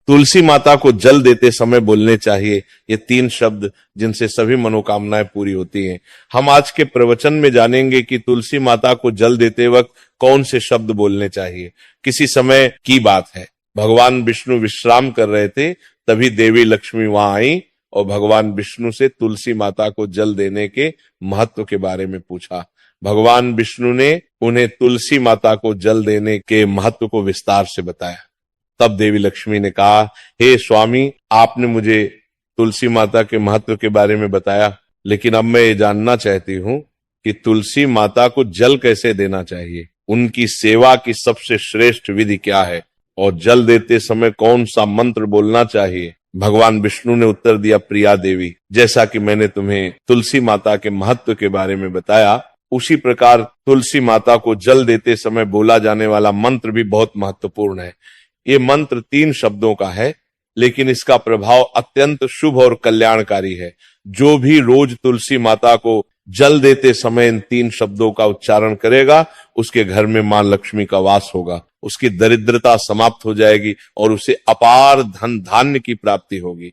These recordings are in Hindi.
तुलसी माता को जल देते समय बोलने चाहिए ये 3 शब्द जिनसे सभी मनोकामनाएं पूरी होती हैं। हम आज के प्रवचन में जानेंगे कि तुलसी माता को जल देते वक्त कौन से शब्द बोलने चाहिए। किसी समय की बात है, भगवान विष्णु विश्राम कर रहे थे, तभी देवी लक्ष्मी वहां आई और भगवान विष्णु से तुलसी माता को जल देने के महत्व के बारे में पूछा। भगवान विष्णु ने उन्हें तुलसी माता को जल देने के महत्व को विस्तार से बताया। तब देवी लक्ष्मी ने कहा, हे स्वामी, आपने मुझे तुलसी माता के महत्व के बारे में बताया, लेकिन अब मैं ये जानना चाहती हूँ कि तुलसी माता को जल कैसे देना चाहिए, उनकी सेवा की सबसे श्रेष्ठ विधि क्या है और जल देते समय कौन सा मंत्र बोलना चाहिए। भगवान विष्णु ने उत्तर दिया, प्रिया देवी, जैसा कि मैंने तुम्हें तुलसी माता के महत्व के बारे में बताया, उसी प्रकार तुलसी माता को जल देते समय बोला जाने वाला मंत्र भी बहुत महत्वपूर्ण है। ये मंत्र 3 शब्दों का है, लेकिन इसका प्रभाव अत्यंत शुभ और कल्याणकारी है। जो भी रोज तुलसी माता को जल देते समय इन 3 शब्दों का उच्चारण करेगा, उसके घर में मां लक्ष्मी का वास होगा, उसकी दरिद्रता समाप्त हो जाएगी और उसे अपार धन धान्य की प्राप्ति होगी।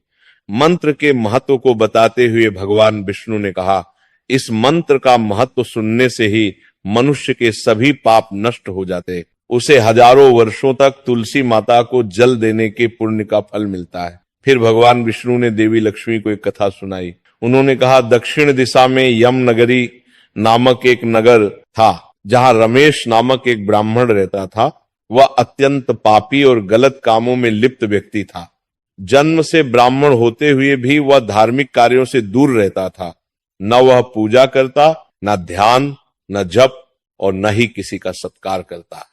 मंत्र के महत्व को बताते हुए भगवान विष्णु ने कहा, इस मंत्र का महत्व सुनने से ही मनुष्य के सभी पाप नष्ट हो जाते, उसे हजारों वर्षों तक तुलसी माता को जल देने के पुण्य का फल मिलता है। फिर भगवान विष्णु ने देवी लक्ष्मी को एक कथा सुनाई। उन्होंने कहा, दक्षिण दिशा में यम नगरी नामक एक नगर था, जहां रमेश नामक एक ब्राह्मण रहता था। वह अत्यंत पापी और गलत कामों में लिप्त व्यक्ति था। जन्म से ब्राह्मण होते हुए भी वह धार्मिक कार्यों से दूर रहता था। न वह पूजा करता, न ध्यान, न जप और न ही किसी का सत्कार करता।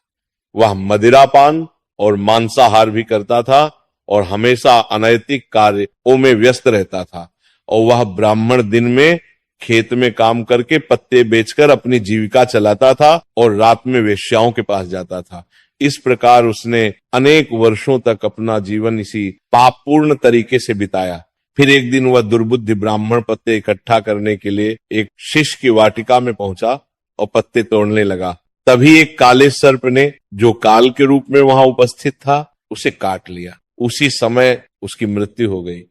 वह मदिरापान और मांसाहार भी करता था और हमेशा अनैतिक कार्यों में व्यस्त रहता था। और वह ब्राह्मण दिन में खेत में काम करके पत्ते बेचकर अपनी जीविका चलाता था और रात में वेश्याओं के पास जाता था। इस प्रकार उसने अनेक वर्षों तक अपना जीवन इसी पापपूर्ण तरीके से बिताया। फिर एक दिन वह दुर्बुद्धि ब्राह्मण पत्ते इकट्ठा करने के लिए एक शिष्य की वाटिका में पहुंचा और पत्ते तोड़ने लगा। तभी एक काले सर्प ने, जो काल के रूप में वहां उपस्थित था, उसे काट लिया। उसी समय उसकी मृत्यु हो गई।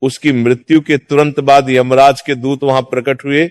उसकी मृत्यु के तुरंत बाद यमराज के दूत वहां प्रकट हुए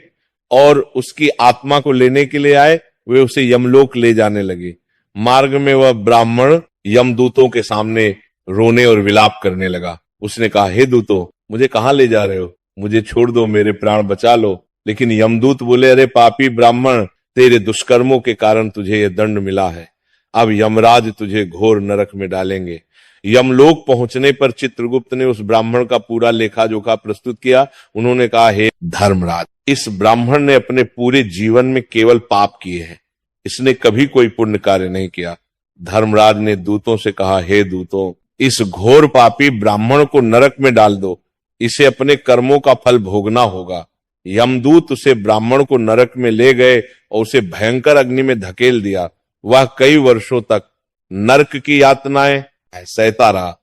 और उसकी आत्मा को लेने के लिए आए। वे उसे यमलोक ले जाने लगे। मार्ग में वह ब्राह्मण यमदूतों के सामने रोने और विलाप करने लगा। उसने कहा, हे दूतों, मुझे कहां ले जा रहे हो? मुझे छोड़ दो, मेरे प्राण बचा लो। लेकिन यमदूत बोले, अरे पापी ब्राह्मण, तेरे दुष्कर्मों के कारण तुझे यह दंड मिला है। अब यमराज तुझे घोर नरक में डालेंगे। यमलोक पहुंचने पर चित्रगुप्त ने उस ब्राह्मण का पूरा लेखा जोखा प्रस्तुत किया। उन्होंने कहा, हे धर्मराज, इस ब्राह्मण ने अपने पूरे जीवन में केवल पाप किए हैं, इसने कभी कोई पुण्य कार्य नहीं किया। धर्मराज ने दूतों से कहा, हे दूतों, इस घोर पापी ब्राह्मण को नरक में डाल दो, इसे अपने कर्मों का फल भोगना होगा। यमदूत उसे ब्राह्मण को नरक में ले गए और उसे भयंकर अग्नि में धकेल दिया। वह कई वर्षों तक नरक की यातनाएं सहता रहा।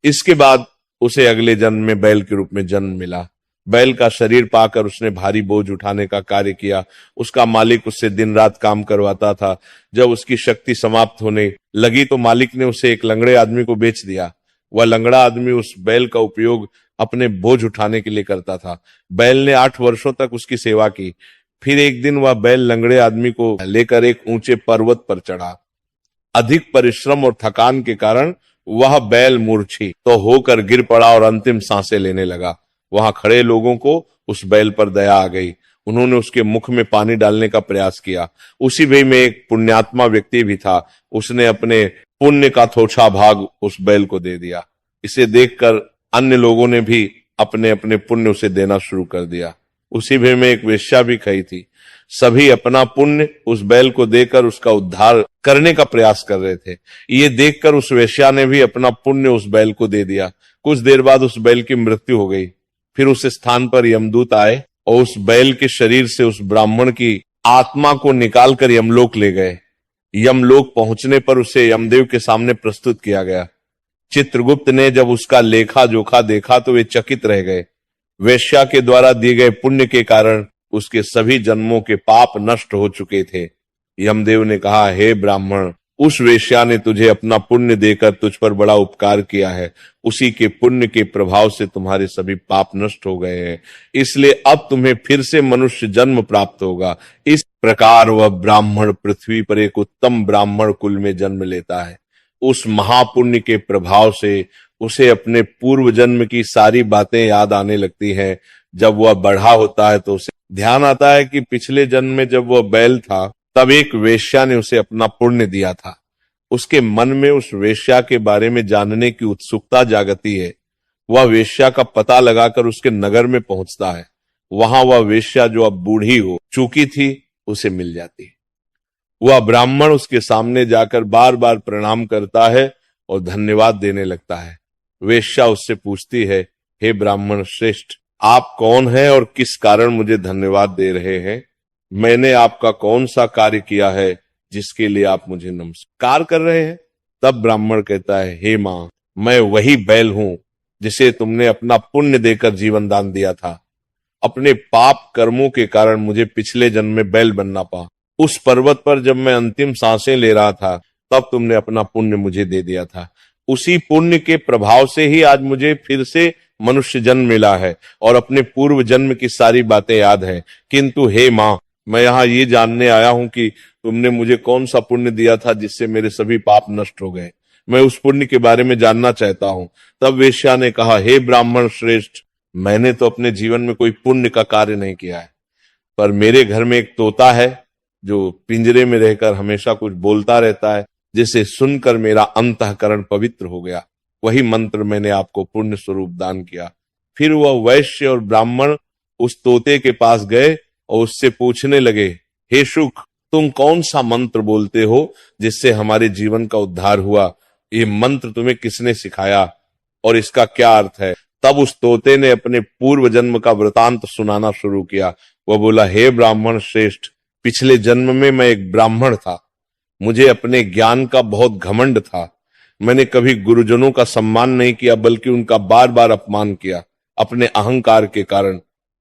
इसके बाद उसे अगले जन्म में बैल के रूप में जन्म मिला। बैल का शरीर पाकर उसने भारी बोझ उठाने का कार्य किया। उसका मालिक उससे दिन रात काम करवाता था। जब उसकी शक्ति समाप्त होने लगी तो मालिक ने उसे एक लंगड़े आदमी को बेच दिया। वह लंगड़ा आदमी उस बैल का उपयोग अपने बोझ उठाने के लिए करता था। बैल ने 8 वर्षों तक उसकी सेवा की। फिर एक दिन वह बैल लंगड़े आदमी को लेकर एक ऊंचे पर्वत पर चढ़ा। अधिक परिश्रम और थकान के कारण वह बैल मूर्छित तो होकर गिर पड़ा और अंतिम सांसें लेने लगा। वहां खड़े लोगों को उस बैल पर दया आ गई। उन्होंने उसके मुख में पानी डालने का प्रयास किया। उसी वे में एक पुण्यात्मा व्यक्ति भी था। उसने अपने पुण्य का थोड़ा भाग उस बैल को दे दिया। इसे देखकर अन्य लोगों ने भी अपने अपने पुण्य उसे देना शुरू कर दिया। उसी वे में एक वेश्या भी खड़ी थी। सभी अपना पुण्य उस बैल को देकर उसका उद्धार करने का प्रयास कर रहे थे। ये देखकर उस वेश्या ने भी अपना पुण्य उस बैल को दे दिया। कुछ देर बाद उस बैल की मृत्यु हो गई। फिर उस स्थान पर यमदूत आए और उस बैल के शरीर से उस ब्राह्मण की आत्मा को निकालकर यमलोक ले गए। यमलोक पहुंचने पर उसे यमदेव के सामने प्रस्तुत किया गया। चित्रगुप्त ने जब उसका लेखा जोखा देखा तो वे चकित रह गए। वेश्या के द्वारा दिए गए पुण्य के कारण उसके सभी जन्मों के पाप नष्ट हो चुके थे। यमदेव ने कहा, हे ब्राह्मण, उस वेश्या ने तुझे अपना पुण्य देकर तुझ पर बड़ा उपकार किया है, उसी के पुण्य के प्रभाव से तुम्हारे सभी पाप नष्ट हो गए हैं, इसलिए अब तुम्हें फिर से मनुष्य जन्म प्राप्त होगा। इस प्रकार वह ब्राह्मण पृथ्वी पर एक उत्तम ब्राह्मण कुल में जन्म लेता है। उस महापुण्य के प्रभाव से उसे अपने पूर्व जन्म की सारी बातें याद आने लगती हैं। जब वह बड़ा होता है तो उसे ध्यान आता है कि पिछले जन्म में जब वह बैल था तब एक वेश्या ने उसे अपना पुण्य दिया था। उसके मन में उस वेश्या के बारे में जानने की उत्सुकता जागती है। वह वेश्या का पता लगाकर उसके नगर में पहुंचता है। वहां वह वेश्या जो अब बूढ़ी हो चुकी थी उसे मिल जाती है। वह ब्राह्मण उसके सामने जाकर बार बार प्रणाम करता है और धन्यवाद देने लगता है। वेश्या उससे पूछती है, हे ब्राह्मण श्रेष्ठ, आप कौन हैं और किस कारण मुझे धन्यवाद दे रहे हैं? मैंने आपका कौन सा कार्य किया है जिसके लिए आप मुझे नमस्कार कर रहे हैं? तब ब्राह्मण कहता है, हे मां, मैं वही बैल हूं जिसे तुमने अपना पुण्य देकर जीवन दान दिया था। अपने पाप कर्मों के कारण मुझे पिछले जन्म में बैल बनना पड़ा। उस पर्वत पर जब मैं अंतिम सांसें ले रहा था तब तुमने अपना पुण्य मुझे दे दिया था। उसी पुण्य के प्रभाव से ही आज मुझे फिर से मनुष्य जन्म मिला है और अपने पूर्व जन्म की सारी बातें याद हैं। किंतु हे मां, मैं यहाँ ये जानने आया हूं कि तुमने मुझे कौन सा पुण्य दिया था जिससे मेरे सभी पाप नष्ट हो गए। मैं उस पुण्य के बारे में जानना चाहता हूं। तब वेश्या ने कहा, हे ब्राह्मण श्रेष्ठ, मैंने तो अपने जीवन में कोई पुण्य का कार्य नहीं किया है, पर मेरे घर में एक तोता है जो पिंजरे में रहकर हमेशा कुछ बोलता रहता है, जिसे सुनकर मेरा अंतःकरण पवित्र हो गया। वही मंत्र मैंने आपको पुण्य स्वरूप दान किया। फिर वह वैश्य और ब्राह्मण उस तोते के पास गए और उससे पूछने लगे, हे शुक, तुम कौन सा मंत्र बोलते हो जिससे हमारे जीवन का उद्धार हुआ? ये मंत्र तुम्हें किसने सिखाया और इसका क्या अर्थ है? तब उस तोते ने अपने पूर्व जन्म का वृतांत सुनाना शुरू किया। वह बोला, हे ब्राह्मण श्रेष्ठ, पिछले जन्म में मैं एक ब्राह्मण था। मुझे अपने ज्ञान का बहुत घमंड था। मैंने कभी गुरुजनों का सम्मान नहीं किया बल्कि उनका बार बार अपमान किया। अपने अहंकार के कारण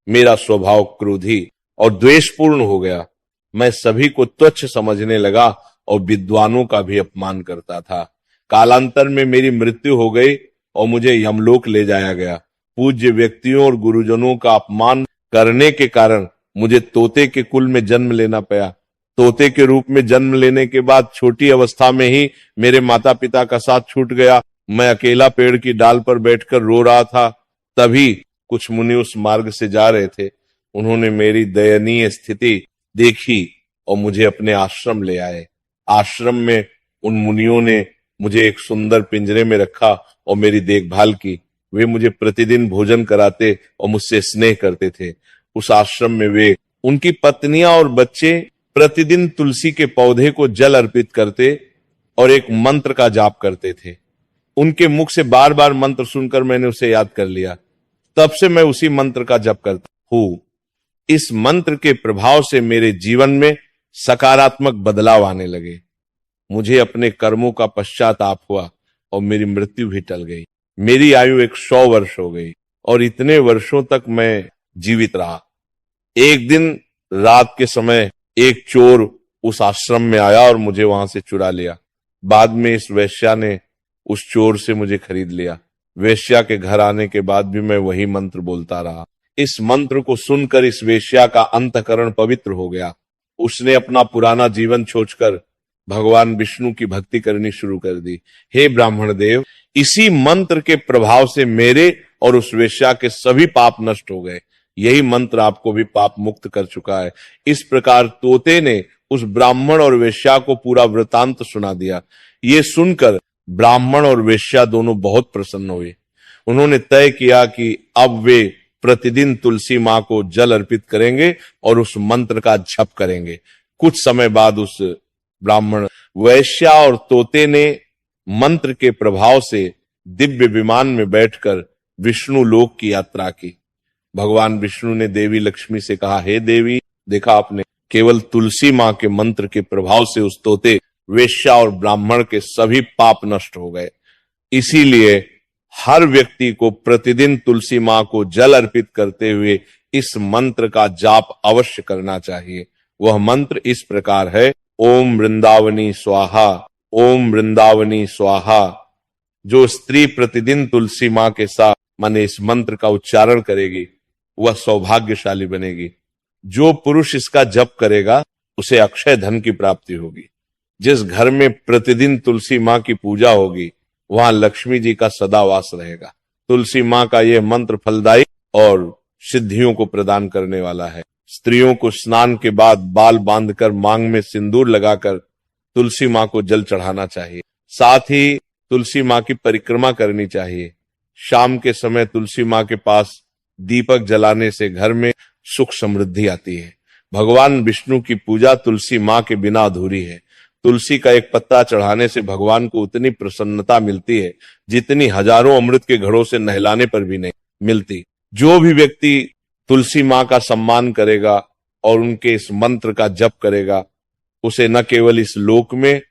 मेरा स्वभाव क्रोधी और द्वेषपूर्ण हो गया। मैं सभी को तुच्छ समझने लगा और विद्वानों का भी अपमान करता था। कालांतर में मेरी मृत्यु हो गई और मुझे यमलोक ले जाया गया। पूज्य व्यक्तियों और गुरुजनों का अपमान करने के कारण मुझे तोते के कुल में जन्म लेना पड़ा। तोते के रूप में जन्म लेने के बाद छोटी अवस्था में ही मेरे माता पिता का साथ छूट गया। मैं अकेला पेड़ की डाल पर बैठकर रो रहा था। तभी कुछ मुनि उस मार्ग से जा रहे थे। उन्होंने मेरी दयनीय स्थिति देखी और मुझे अपने आश्रम ले आए। आश्रम में उन मुनियों ने मुझे एक सुंदर पिंजरे में रखा और मेरी देखभाल की। वे मुझे प्रतिदिन भोजन कराते और मुझसे स्नेह करते थे। उस आश्रम में वे, उनकी पत्नियां और बच्चे प्रतिदिन तुलसी के पौधे को जल अर्पित करते और एक मंत्र का जाप करते थे। उनके मुख से बार बार मंत्र सुनकर मैंने उसे याद कर लिया। तब से मैं उसी मंत्र का जप करता हूं। इस मंत्र के प्रभाव से मेरे जीवन में सकारात्मक बदलाव आने लगे। मुझे अपने कर्मों का पश्चाताप हुआ और मेरी मृत्यु भी टल गई। मेरी आयु 100 वर्ष हो गई और इतने वर्षों तक मैं जीवित रहा। एक दिन रात के समय एक चोर उस आश्रम में आया और मुझे वहां से चुरा लिया। बाद में इस वेश्या ने उस चोर से मुझे खरीद लिया। वेश्या के घर आने के बाद भी मैं वही मंत्र बोलता रहा। इस मंत्र को सुनकर इस वेश्या का अंतःकरण पवित्र हो गया। उसने अपना पुराना जीवन छोड़कर भगवान विष्णु की भक्ति करनी शुरू कर दी। हे ब्राह्मण देव, इसी मंत्र के प्रभाव से मेरे और उस वेश्या के सभी पाप नष्ट हो गए। यही मंत्र आपको भी पाप मुक्त कर चुका है। इस प्रकार तोते ने उस ब्राह्मण और वेश्या को पूरा वृतांत सुना दिया। ये सुनकर ब्राह्मण और वेश्या दोनों बहुत प्रसन्न हुए। उन्होंने तय किया कि अब वे प्रतिदिन तुलसी मां को जल अर्पित करेंगे और उस मंत्र का जप करेंगे। कुछ समय बाद उस ब्राह्मण, वैश्या और तोते ने मंत्र के प्रभाव से दिव्य विमान में बैठकर विष्णु लोक की यात्रा की। भगवान विष्णु ने देवी लक्ष्मी से कहा, हे देवी, देखा आपने, केवल तुलसी मां के मंत्र के प्रभाव से उस तोते, वेश्या और ब्राह्मण के सभी पाप नष्ट हो गए। इसीलिए हर व्यक्ति को प्रतिदिन तुलसी मां को जल अर्पित करते हुए इस मंत्र का जाप अवश्य करना चाहिए। वह मंत्र इस प्रकार है, ओम वृंदावनी स्वाहा, ओम वृंदावनी स्वाहा। जो स्त्री प्रतिदिन तुलसी मां के साथ माने इस मंत्र का उच्चारण करेगी वह सौभाग्यशाली बनेगी। जो पुरुष इसका जप करेगा उसे अक्षय धन की प्राप्ति होगी। जिस घर में प्रतिदिन तुलसी मां की पूजा होगी वहां लक्ष्मी जी का सदा वास रहेगा। तुलसी मां का यह मंत्र फलदायी और सिद्धियों को प्रदान करने वाला है। स्त्रियों को स्नान के बाद बाल बांधकर मांग में सिंदूर लगाकर तुलसी मां को जल चढ़ाना चाहिए। साथ ही तुलसी मां की परिक्रमा करनी चाहिए। शाम के समय तुलसी मां के पास दीपक जलाने से घर में सुख समृद्धि आती है। भगवान विष्णु की पूजा तुलसी मां के बिना अधूरी है। तुलसी का एक पत्ता चढ़ाने से भगवान को उतनी प्रसन्नता मिलती है जितनी हजारों अमृत के घड़ों से नहलाने पर भी नहीं मिलती। जो भी व्यक्ति तुलसी मां का सम्मान करेगा और उनके इस मंत्र का जप करेगा उसे न केवल इस लोक में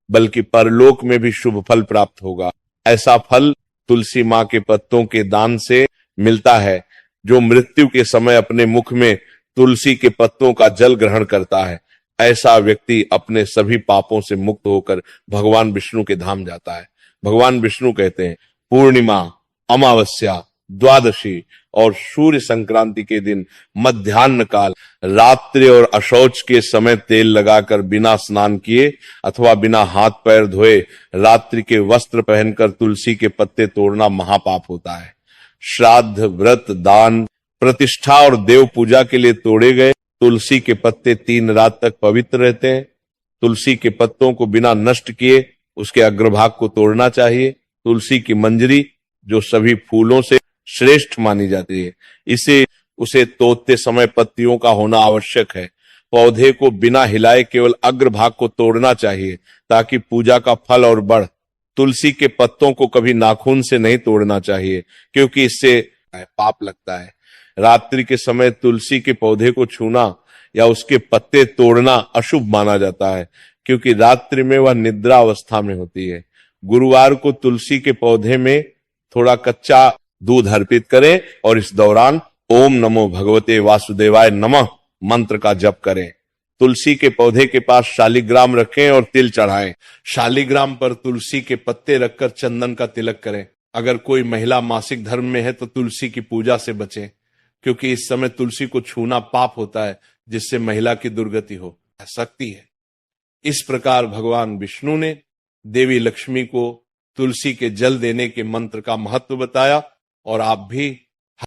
बल्कि परलोक में भी शुभ फल प्राप्त होगा। ऐसा फल तुलसी मां के पत्तों के दान से मिलता है। जो मृत्यु के समय अपने मुख में तुलसी के पत्तों का जल ग्रहण करता है ऐसा व्यक्ति अपने सभी पापों से मुक्त होकर भगवान विष्णु के धाम जाता है। भगवान विष्णु कहते हैं पूर्णिमा, अमावस्या, द्वादशी और सूर्य संक्रांति के दिन मध्याह्न काल रात्रि और अशौच के समय तेल लगाकर बिना स्नान किए अथवा बिना हाथ पैर धोए रात्रि के वस्त्र पहनकर तुलसी के पत्ते तोड़ना महापाप होता है। श्राद्ध, व्रत, दान, प्रतिष्ठा और देव पूजा के लिए तोड़े गए तुलसी के पत्ते 3 रात तक पवित्र रहते हैं। तुलसी के पत्तों को बिना नष्ट किए उसके अग्रभाग को तोड़ना चाहिए। तुलसी की मंजरी जो सभी फूलों से श्रेष्ठ मानी जाती है उसे तोड़ते समय पत्तियों का होना आवश्यक है। पौधे को बिना हिलाए केवल अग्रभाग को तोड़ना चाहिए ताकि पूजा का फल और बढ़। तुलसी के पत्तों को कभी नाखून से नहीं तोड़ना चाहिए क्योंकि इससे पाप लगता है। रात्रि के समय तुलसी के पौधे को छूना या उसके पत्ते तोड़ना अशुभ माना जाता है क्योंकि रात्रि में वह निद्रा अवस्था में होती है। गुरुवार को तुलसी के पौधे में थोड़ा कच्चा दूध अर्पित करें और इस दौरान ओम नमो भगवते वासुदेवाय नमः मंत्र का जप करें। तुलसी के पौधे के पास शालिग्राम रखें और तिल चढ़ाएं। शालिग्राम पर तुलसी के पत्ते रखकर चंदन का तिलक करें। अगर कोई महिला मासिक धर्म में है तो तुलसी की पूजा से बचें क्योंकि इस समय तुलसी को छूना पाप होता है जिससे महिला की दुर्गति हो सकती है। इस प्रकार भगवान विष्णु ने देवी लक्ष्मी को तुलसी के जल देने के मंत्र का महत्व बताया और आप भी